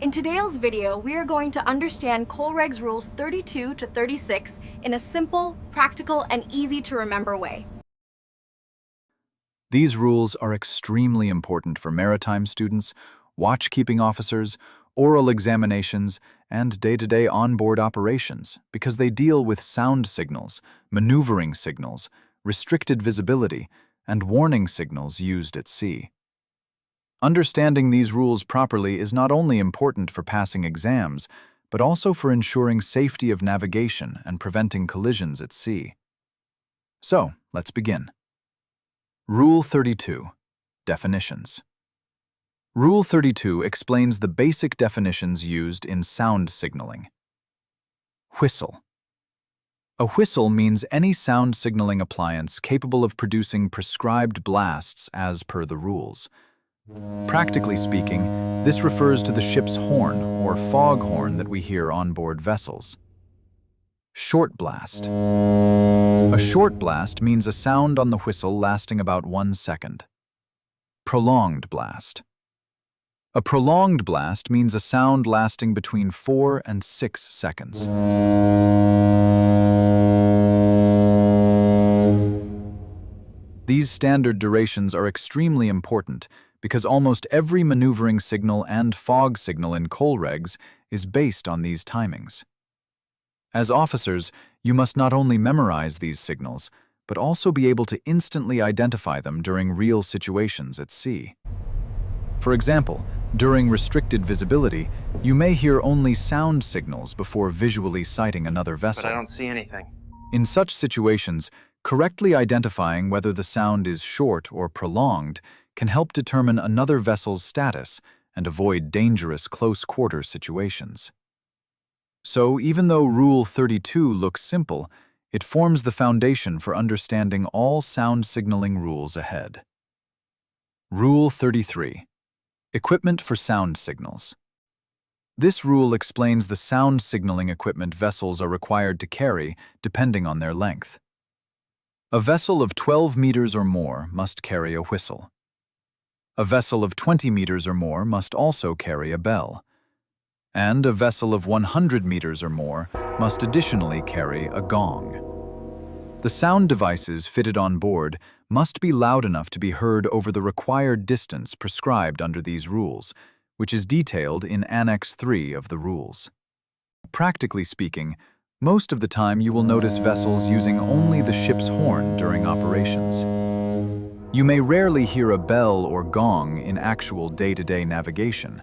In today's video, we are going to understand COLREGS Rules 32 to 36 in a simple, practical, and easy to remember way. These rules are extremely important for maritime students, watchkeeping officers, oral examinations, and day-to-day onboard operations because they deal with sound signals, maneuvering signals, restricted visibility, and warning signals used at sea. Understanding these rules properly is not only important for passing exams, but also for ensuring safety of navigation and preventing collisions at sea. So, let's begin. Rule 32. Definitions. Rule 32 explains the basic definitions used in sound signaling. Whistle. A whistle means any sound signaling appliance capable of producing prescribed blasts as per the rules. Practically speaking, this refers to the ship's horn or foghorn that we hear on board vessels. Short blast. A short blast means a sound on the whistle lasting about 1 second. Prolonged blast. A prolonged blast means a sound lasting between 4 and 6 seconds. These standard durations are extremely important because almost every maneuvering signal and fog signal in COLREGS is based on these timings. As officers, you must not only memorize these signals, but also be able to instantly identify them during real situations at sea. For example, during restricted visibility, you may hear only sound signals before visually sighting another vessel. But I don't see anything. In such situations, correctly identifying whether the sound is short or prolonged can help determine another vessel's status and avoid dangerous close-quarter situations. So, even though Rule 32 looks simple, it forms the foundation for understanding all sound signaling rules ahead. Rule 33. Equipment for sound signals. This rule explains the sound signaling equipment vessels are required to carry depending on their length. A vessel of 12 meters or more must carry a whistle. A vessel of 20 meters or more must also carry a bell. And a vessel of 100 meters or more must additionally carry a gong. The sound devices fitted on board must be loud enough to be heard over the required distance prescribed under these rules, which is detailed in Annex 3 of the rules. Practically speaking, most of the time you will notice vessels using only the ship's horn during operations. You may rarely hear a bell or gong in actual day-to-day navigation.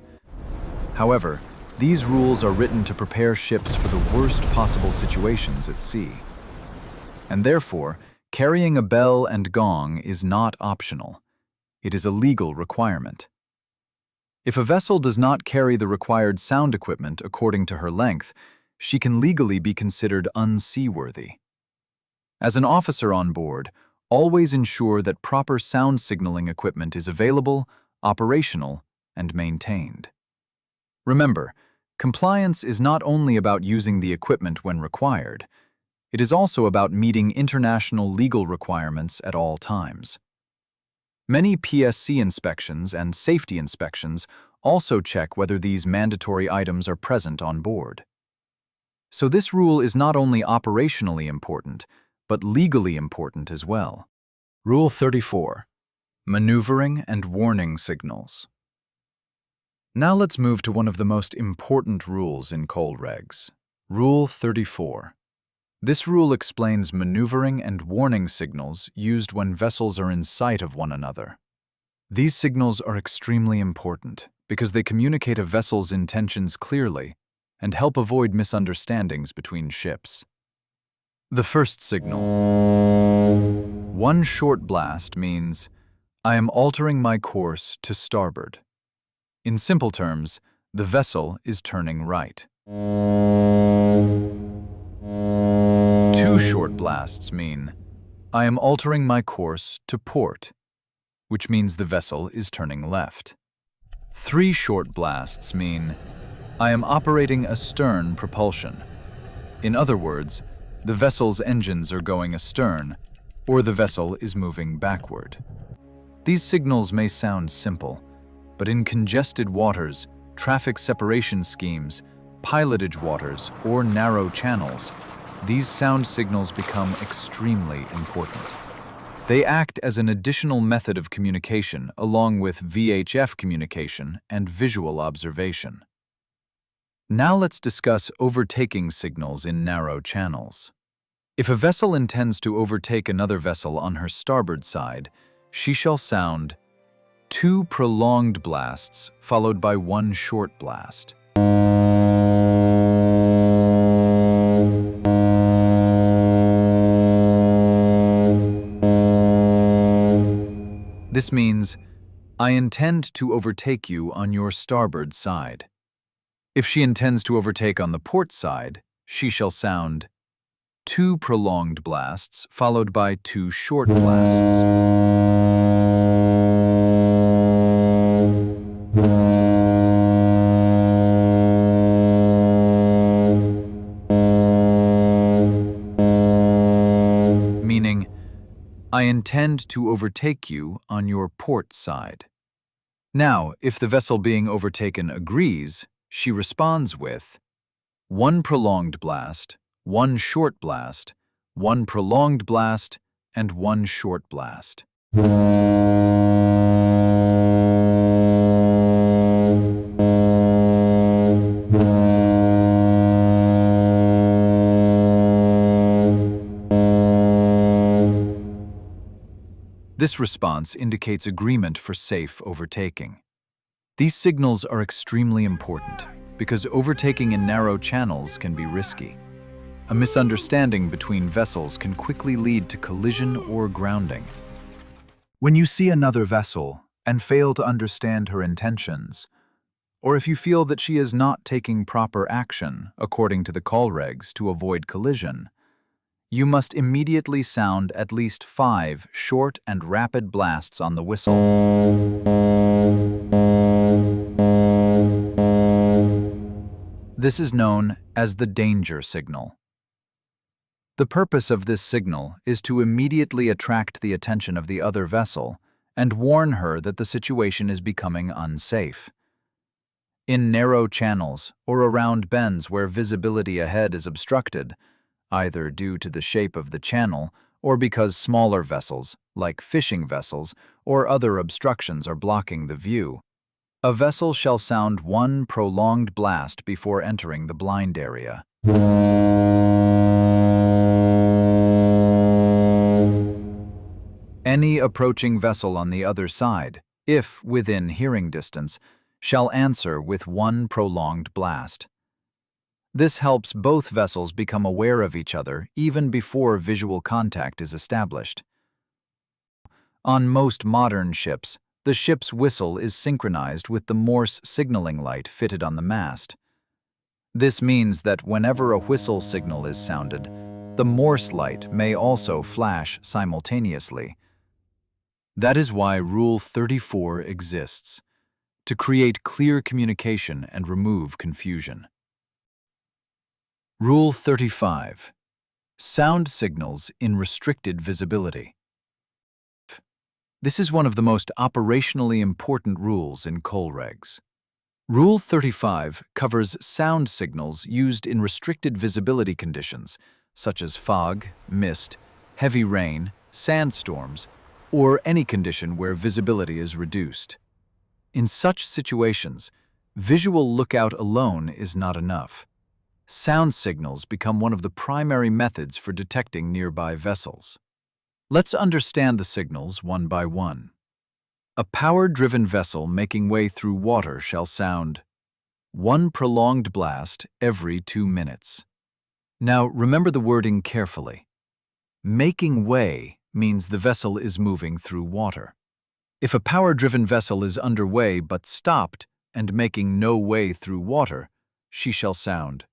However, these rules are written to prepare ships for the worst possible situations at sea. And therefore, carrying a bell and gong is not optional. It is a legal requirement. If a vessel does not carry the required sound equipment according to her length, she can legally be considered unseaworthy. As an officer on board, always ensure that proper sound signaling equipment is available, operational, and maintained. Remember, compliance is not only about using the equipment when required, it is also about meeting international legal requirements at all times. Many PSC inspections and safety inspections also check whether these mandatory items are present on board. So this rule is not only operationally important, but legally important as well. Rule 34. Maneuvering and warning signals. Now let's move to one of the most important rules in COLREGS, Rule 34. This rule explains maneuvering and warning signals used when vessels are in sight of one another. These signals are extremely important because they communicate a vessel's intentions clearly and help avoid misunderstandings between ships. The first signal. One short blast means, I am altering my course to starboard. In simple terms, the vessel is turning right. Two short blasts mean, I am altering my course to port, which means the vessel is turning left. Three short blasts mean, I am operating astern propulsion. In other words, the vessel's engines are going astern, or the vessel is moving backward. These signals may sound simple, but in congested waters, traffic separation schemes, pilotage waters, or narrow channels, these sound signals become extremely important. They act as an additional method of communication along with VHF communication and visual observation. Now let's discuss overtaking signals in narrow channels. If a vessel intends to overtake another vessel on her starboard side, she shall sound 2 prolonged blasts followed by 1 short blast. This means, I intend to overtake you on your starboard side. If she intends to overtake on the port side, she shall sound 2 prolonged blasts followed by 2 short blasts. Meaning, I intend to overtake you on your port side. Now, if the vessel being overtaken agrees, she responds with 1 prolonged blast, 1 short blast, 1 prolonged blast, and 1 short blast. This response indicates agreement for safe overtaking. These signals are extremely important because overtaking in narrow channels can be risky. A misunderstanding between vessels can quickly lead to collision or grounding. When you see another vessel and fail to understand her intentions, or if you feel that she is not taking proper action according to the COLREGS to avoid collision, you must immediately sound at least 5 short and rapid blasts on the whistle. This is known as the danger signal. The purpose of this signal is to immediately attract the attention of the other vessel and warn her that the situation is becoming unsafe. In narrow channels or around bends where visibility ahead is obstructed, either due to the shape of the channel or because smaller vessels, like fishing vessels or other obstructions are blocking the view, a vessel shall sound 1 prolonged blast before entering the blind area. Any approaching vessel on the other side, if within hearing distance, shall answer with 1 prolonged blast. This helps both vessels become aware of each other even before visual contact is established. On most modern ships, the ship's whistle is synchronized with the Morse signaling light fitted on the mast. This means that whenever a whistle signal is sounded, the Morse light may also flash simultaneously. That is why Rule 34 exists, to create clear communication and remove confusion. Rule 35. Sound signals in restricted visibility. This is one of the most operationally important rules in COLREGS. Rule 35 covers sound signals used in restricted visibility conditions, such as fog, mist, heavy rain, sandstorms, or any condition where visibility is reduced. In such situations, visual lookout alone is not enough. Sound signals become one of the primary methods for detecting nearby vessels. Let's understand the signals one by one. A power-driven vessel making way through water shall sound 1 prolonged blast every 2 minutes. Now remember the wording carefully. Making way means the vessel is moving through water. If a power-driven vessel is underway but stopped and making no way through water, she shall sound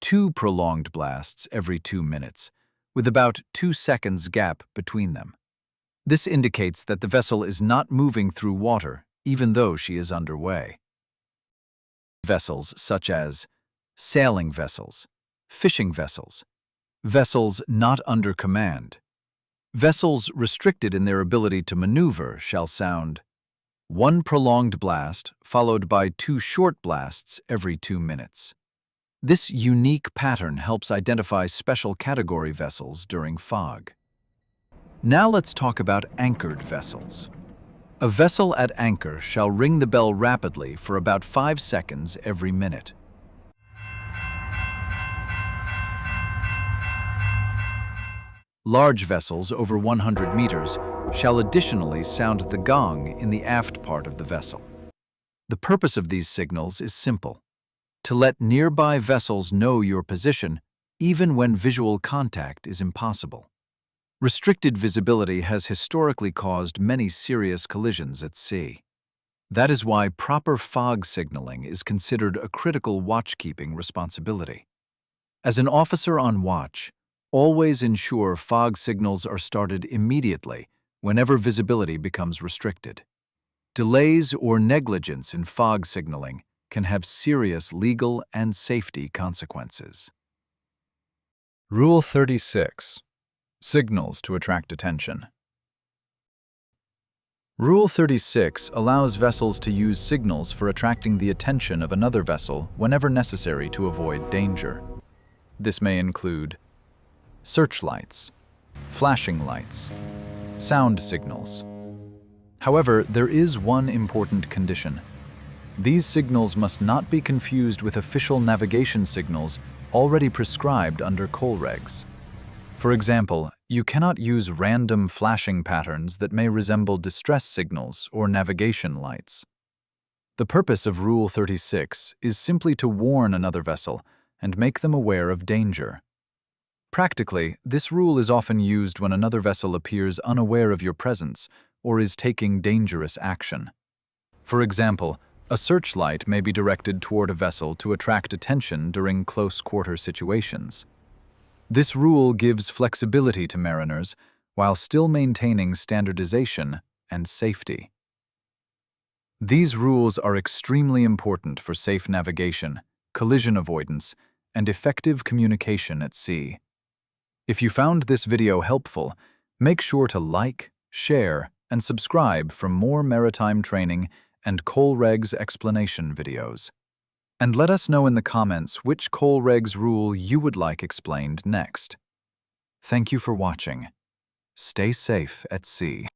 2 prolonged blasts every 2 minutes, with about 2 seconds gap between them. This indicates that the vessel is not moving through water, even though she is underway. Vessels such as sailing vessels, fishing vessels, vessels not under command, vessels restricted in their ability to maneuver shall sound One prolonged blast followed by 2 short blasts every 2 minutes. This unique pattern helps identify special category vessels during fog. Now let's talk about anchored vessels. A vessel at anchor shall ring the bell rapidly for about 5 seconds every minute. Large vessels over 100 meters shall additionally sound the gong in the aft part of the vessel. The purpose of these signals is simple: to let nearby vessels know your position even when visual contact is impossible. Restricted visibility has historically caused many serious collisions at sea. That is why proper fog signaling is considered a critical watchkeeping responsibility. As an officer on watch, always ensure fog signals are started immediately whenever visibility becomes restricted. Delays or negligence in fog signaling can have serious legal and safety consequences. Rule 36. Signals to attract attention. Rule 36 allows vessels to use signals for attracting the attention of another vessel whenever necessary to avoid danger. This may include searchlights, flashing lights, sound signals. However, there is one important condition. These signals must not be confused with official navigation signals already prescribed under COLREGS. For example, you cannot use random flashing patterns that may resemble distress signals or navigation lights. The purpose of Rule 36 is simply to warn another vessel and make them aware of danger. Practically, this rule is often used when another vessel appears unaware of your presence or is taking dangerous action. For example, a searchlight may be directed toward a vessel to attract attention during close-quarter situations. This rule gives flexibility to mariners while still maintaining standardization and safety. These rules are extremely important for safe navigation, collision avoidance, and effective communication at sea. If you found this video helpful, make sure to like, share, and subscribe for more maritime training and COLREGS explanation videos. And let us know in the comments which COLREGS rule you would like explained next. Thank you for watching. Stay safe at sea.